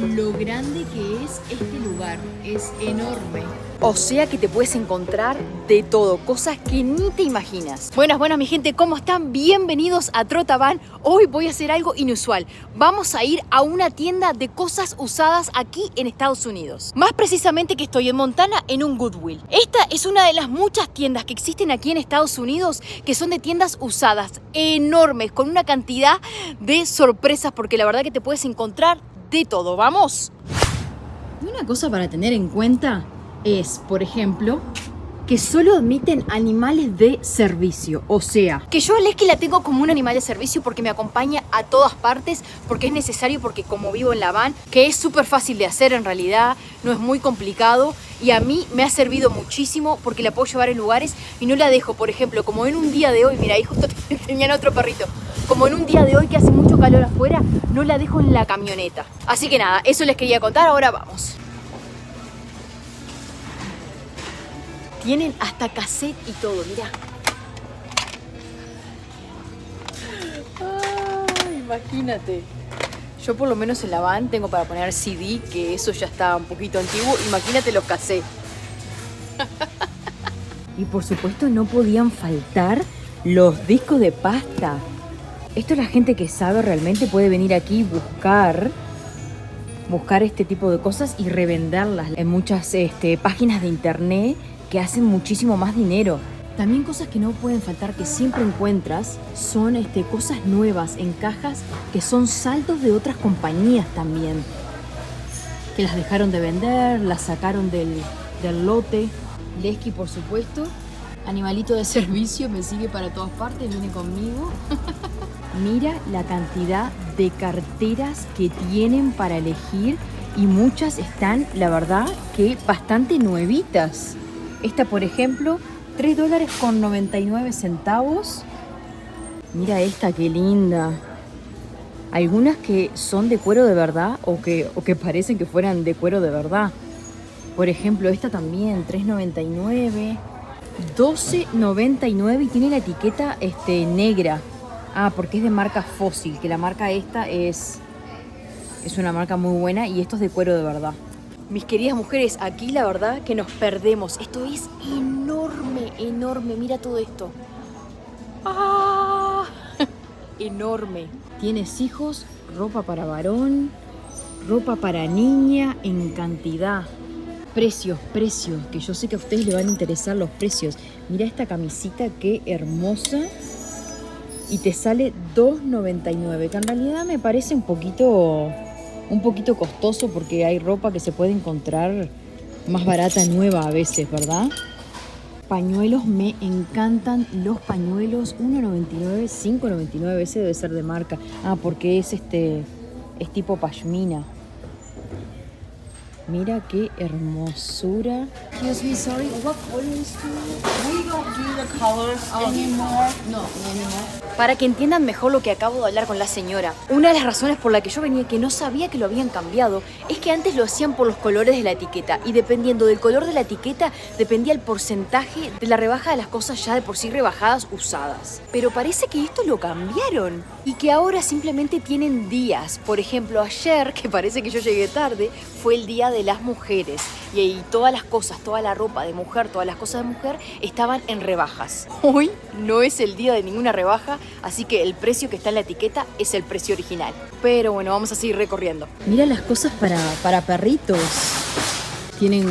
lo grande que es este lugar. Es enorme. O sea que te puedes encontrar de todo, cosas que ni te imaginas. Buenas, mi gente, ¿cómo están? Bienvenidos a Trotavan. Hoy voy a hacer algo inusual. Vamos a ir a una tienda de cosas usadas aquí en Estados Unidos. Más precisamente que estoy en Montana, en un Goodwill. Esta es una de las muchas tiendas que existen aquí en Estados Unidos que son de tiendas usadas, enormes, con una cantidad de sorpresas, porque la verdad que te puedes encontrar de todo. ¿Vamos? Y una cosa para tener en cuenta es, por ejemplo, que solo admiten animales de servicio. O sea, que yo a Lesky la tengo como un animal de servicio porque me acompaña a todas partes, porque es necesario, porque como vivo en la van, que es súper fácil de hacer en realidad, no es muy complicado, y a mí me ha servido muchísimo porque la puedo llevar en lugares y no la dejo, por ejemplo, como en un día de hoy, mira, ahí justo tenían otro perrito, como en un día de hoy que hace mucho calor afuera, no la dejo en la camioneta. Así que nada, eso les quería contar, ahora vamos. Tienen hasta cassette y todo, mirá. Ay, imagínate. Yo por lo menos en la van tengo para poner CD, que eso ya está un poquito antiguo. Imagínate los cassettes. Y por supuesto no podían faltar los discos de pasta. Esto la gente que sabe realmente puede venir aquí y buscar este tipo de cosas y revenderlas en muchas páginas de internet que hacen muchísimo más dinero. También cosas que no pueden faltar, que siempre encuentras, son cosas nuevas en cajas que son saldos de otras compañías también, que las dejaron de vender, las sacaron del lote. Lesky, por supuesto, animalito de servicio, me sigue para todas partes, viene conmigo. Mira la cantidad de carteras que tienen para elegir y muchas están, la verdad, que bastante nuevitas. Esta, por ejemplo, $3.99. Mira esta, qué linda. Algunas que son de cuero de verdad o que parecen que fueran de cuero de verdad. Por ejemplo, esta también, $3.99. $12.99 y tiene la etiqueta negra. Ah, porque es de marca Fossil, que la marca esta es una marca muy buena y esto es de cuero de verdad. Mis queridas mujeres, aquí la verdad que nos perdemos. Esto es enorme, enorme. Mira todo esto. ¡Ah! Enorme. Tienes hijos, ropa para varón, ropa para niña en cantidad. Precios, que yo sé que a ustedes les van a interesar los precios. Mira esta camisita, qué hermosa. Y te sale $2.99, que en realidad me parece un poquito costoso porque hay ropa que se puede encontrar más barata, nueva a veces, ¿verdad? Pañuelos, me encantan los pañuelos. $1.99, $5.99, ese debe ser de marca. Ah, porque es tipo pashmina. Mira qué hermosura. Excuse me, sorry, what colors do we don't do the colors anymore? No, anymore. Para que entiendan mejor lo que acabo de hablar con la señora, una de las razones por la que yo venía que no sabía que lo habían cambiado es que antes lo hacían por los colores de la etiqueta y dependiendo del color de la etiqueta dependía el porcentaje de la rebaja de las cosas ya de por sí rebajadas usadas. Pero parece que esto lo cambiaron y que ahora simplemente tienen días. Por ejemplo, ayer, que parece que yo llegué tarde, fue el día de las mujeres y ahí todas las cosas, toda la ropa de mujer, todas las cosas de mujer estaban en rebajas. Hoy no es el día de ninguna rebaja, así que el precio que está en la etiqueta es el precio original. Pero bueno, vamos a seguir recorriendo. Mira las cosas para perritos. Tienen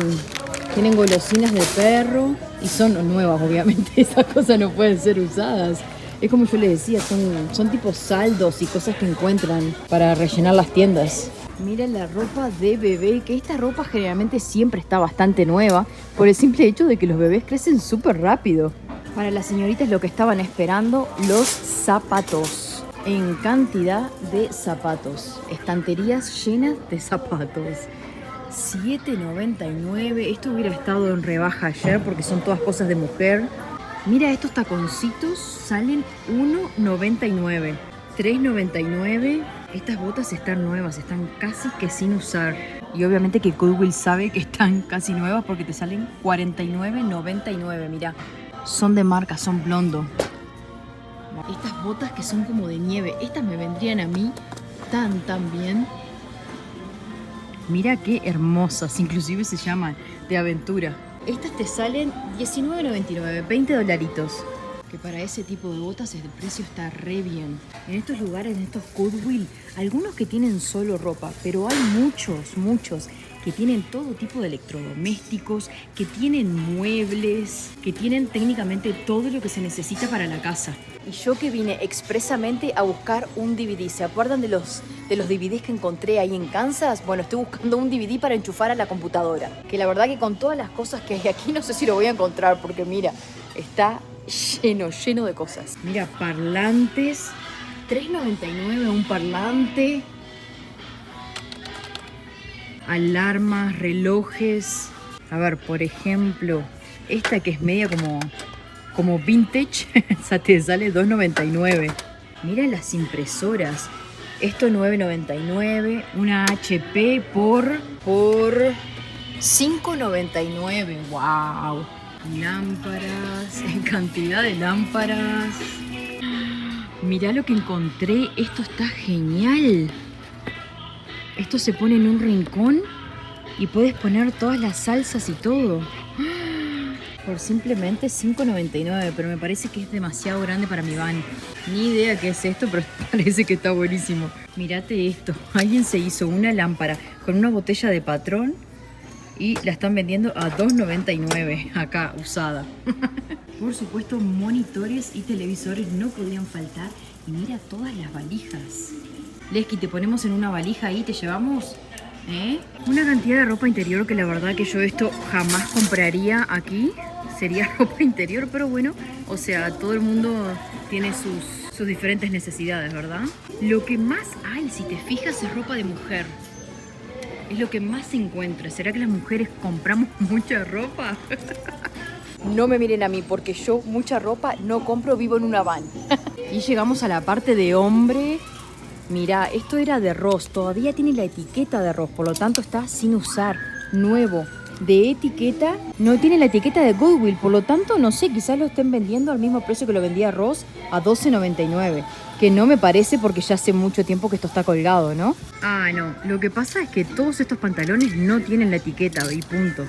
golosinas de perro y son nuevas, obviamente. Esas cosas no pueden ser usadas. Es como yo les decía, son tipo saldos y cosas que encuentran para rellenar las tiendas. Mira la ropa de bebé, que esta ropa generalmente siempre está bastante nueva por el simple hecho de que los bebés crecen súper rápido. Para las señoritas lo que estaban esperando, los zapatos. En cantidad de zapatos. Estanterías llenas de zapatos. $7.99. Esto hubiera estado en rebaja ayer porque son todas cosas de mujer. Mira, estos taconcitos salen $1.99. $3.99. Estas botas están nuevas, están casi que sin usar. Y obviamente que Goodwill sabe que están casi nuevas porque te salen $49.99. Mirá, son de marca, son blondo. Estas botas que son como de nieve, estas me vendrían a mí tan bien. Mira qué hermosas, inclusive se llaman de aventura. Estas te salen $19.99, 20 dolaritos. Que para ese tipo de botas el precio está re bien. En estos lugares, en estos Goodwill, algunos que tienen solo ropa, pero hay muchos que tienen todo tipo de electrodomésticos, que tienen muebles, que tienen técnicamente todo lo que se necesita para la casa. Y yo que vine expresamente a buscar un DVD, ¿se acuerdan de los DVDs que encontré ahí en Kansas? Bueno, estoy buscando un DVD para enchufar a la computadora. Que la verdad que con todas las cosas que hay aquí no sé si lo voy a encontrar, porque mira, está lleno de cosas. Mira, parlantes, $3.99 un parlante. Alarmas, relojes. A ver, por ejemplo, esta que es media como vintage, esa te sale $2.99. Mira las impresoras. Esto $9.99. Una HP por $5.99. ¡Wow! Lámparas, cantidad de lámparas. Mirá lo que encontré. Esto está genial. Esto se pone en un rincón y puedes poner todas las salsas y todo. Por simplemente $5.99, pero me parece que es demasiado grande para mi van. Ni idea qué es esto, pero parece que está buenísimo. Mirate esto. Alguien se hizo una lámpara con una botella de Patrón y la están vendiendo a $2.99 acá, usada. Por supuesto, monitores y televisores no podían faltar. Y mira todas las valijas. Lesky, te ponemos en una valija ahí, te llevamos, una cantidad de ropa interior que la verdad que yo esto jamás compraría aquí. Sería ropa interior, pero bueno, o sea, todo el mundo tiene sus diferentes necesidades, ¿verdad? Lo que más hay, si te fijas, es ropa de mujer. Es lo que más se encuentra. ¿Será que las mujeres compramos mucha ropa? No me miren a mí, porque yo mucha ropa no compro, vivo en una van. Y llegamos a la parte de hombre. Mirá, esto era de Ross, todavía tiene la etiqueta de Ross, por lo tanto está sin usar, nuevo, de etiqueta, no tiene la etiqueta de Goodwill, por lo tanto, no sé, quizás lo estén vendiendo al mismo precio que lo vendía Ross, a $12.99, que no me parece porque ya hace mucho tiempo que esto está colgado, ¿no? Ah, no, lo que pasa es que todos estos pantalones no tienen la etiqueta y punto.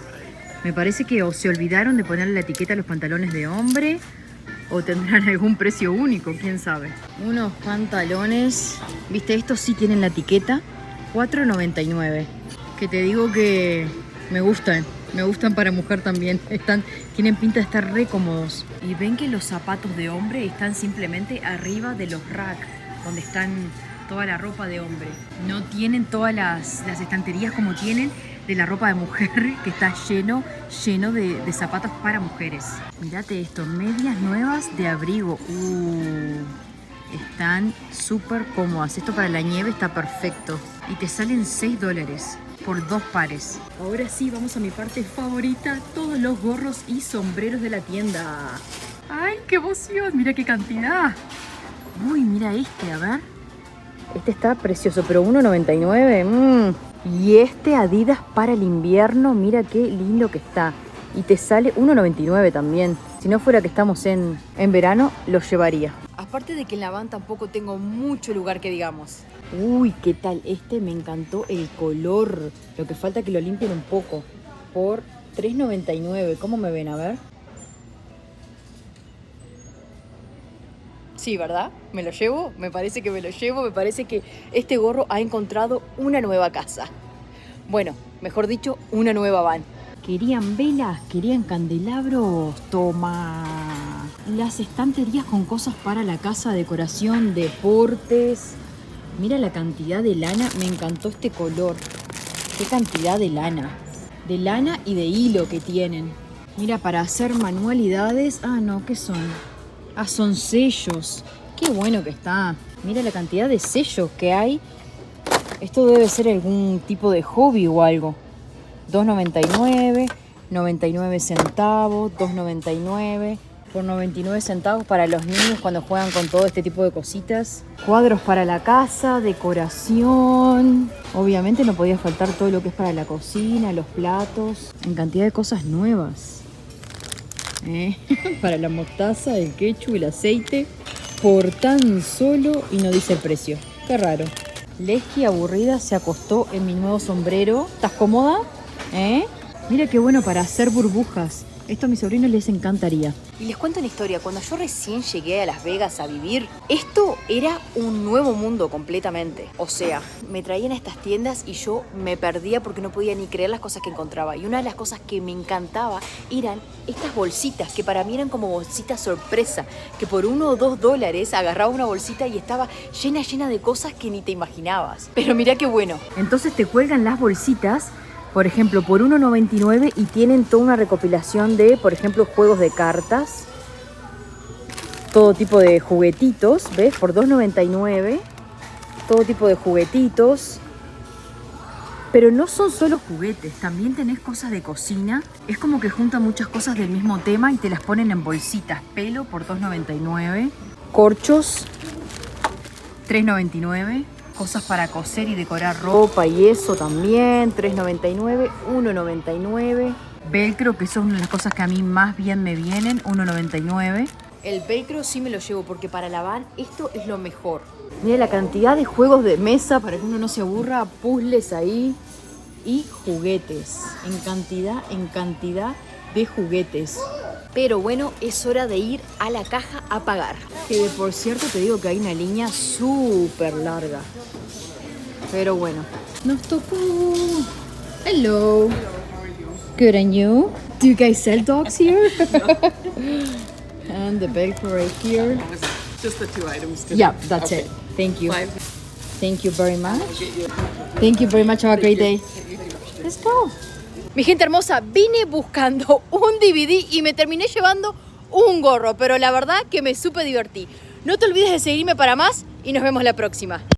Me parece que o se olvidaron de ponerle la etiqueta a los pantalones de hombre, o tendrán algún precio único, quién sabe. Unos pantalones, viste, estos sí tienen la etiqueta, $4.99. Que te digo que me gustan para mujer también. Tienen pinta de estar re cómodos. Y ven que los zapatos de hombre están simplemente arriba de los racks, donde están toda la ropa de hombre. No tienen todas las estanterías como tienen de la ropa de mujer, que está lleno de zapatos para mujeres. Mirate esto, medias nuevas de abrigo. Están súper cómodas. Esto para la nieve está perfecto. Y te salen $6 por 2 pares. Ahora sí, vamos a mi parte favorita, todos los gorros y sombreros de la tienda. ¡Ay, qué emoción! Mira qué cantidad. Uy, mira este, a ver. Este está precioso, pero $1.99. Y este Adidas para el invierno, mira qué lindo que está. Y te sale $1.99 también. Si no fuera que estamos en verano, lo llevaría. Aparte de que en la van tampoco tengo mucho lugar que digamos. Uy, ¿qué tal? Este me encantó el color. Lo que falta es que lo limpien un poco. Por $3.99. ¿Cómo me ven? A ver. Sí, ¿verdad? ¿Me lo llevo? Me parece que me lo llevo. Me parece que este gorro ha encontrado una nueva casa. Bueno, mejor dicho, una nueva van. ¿Querían velas? ¿Querían candelabros? Toma. Las estanterías con cosas para la casa, decoración, deportes. Mira la cantidad de lana. Me encantó este color. Qué cantidad de lana. De lana y de hilo que tienen. Mira, para hacer manualidades. Ah, no, ¿qué son? Ah, son sellos. Qué bueno que está. Mira la cantidad de sellos que hay. Esto debe ser algún tipo de hobby o algo. $2.99, 99 centavos, $2.99. Por 99 centavos para los niños cuando juegan con todo este tipo de cositas. Cuadros para la casa, decoración. Obviamente no podía faltar todo lo que es para la cocina, los platos. En cantidad de cosas nuevas. Para la mostaza, el ketchup, el aceite. Por tan solo, y no dice el precio. Qué raro. Lesky, aburrida, se acostó en mi nuevo sombrero. ¿Estás cómoda? Mira qué bueno para hacer burbujas. Esto a mis sobrinos les encantaría. Y les cuento una historia. Cuando yo recién llegué a Las Vegas a vivir, esto era un nuevo mundo completamente. O sea, me traían a estas tiendas y yo me perdía porque no podía ni creer las cosas que encontraba. Y una de las cosas que me encantaba eran estas bolsitas, que para mí eran como bolsitas sorpresa. Que por $1 o $2 agarraba una bolsita y estaba llena de cosas que ni te imaginabas. Pero mirá qué bueno. Entonces te cuelgan las bolsitas, por ejemplo, por $1.99 y tienen toda una recopilación de, por ejemplo, juegos de cartas, todo tipo de juguetitos, ¿ves? Por $2.99, todo tipo de juguetitos. Pero no son solo juguetes, también tenés cosas de cocina. Es como que juntan muchas cosas del mismo tema y te las ponen en bolsitas. Pelo por $2.99, corchos $3.99. Cosas para coser y decorar ropa y eso también, $3.99, $1.99. Velcro, que son las cosas que a mí más bien me vienen, $1.99. El velcro sí me lo llevo porque para lavar esto es lo mejor. Mira la cantidad de juegos de mesa para que uno no se aburra, puzzles ahí y juguetes. En cantidad de juguetes. Pero bueno, es hora de ir a la caja a pagar. Que por cierto te digo que hay una línea súper larga. Pero bueno, nos tocó. Hello. Good, and you? Do you guys sell dogs here? And the velcro right here. Just the 2 items. Yeah, that's it. Thank you. Thank you very much. Thank you very much. Have a great day. Let's go. Mi gente hermosa, vine buscando un DVD y me terminé llevando un gorro, pero la verdad que me súper divertí. No te olvides de seguirme para más y nos vemos la próxima.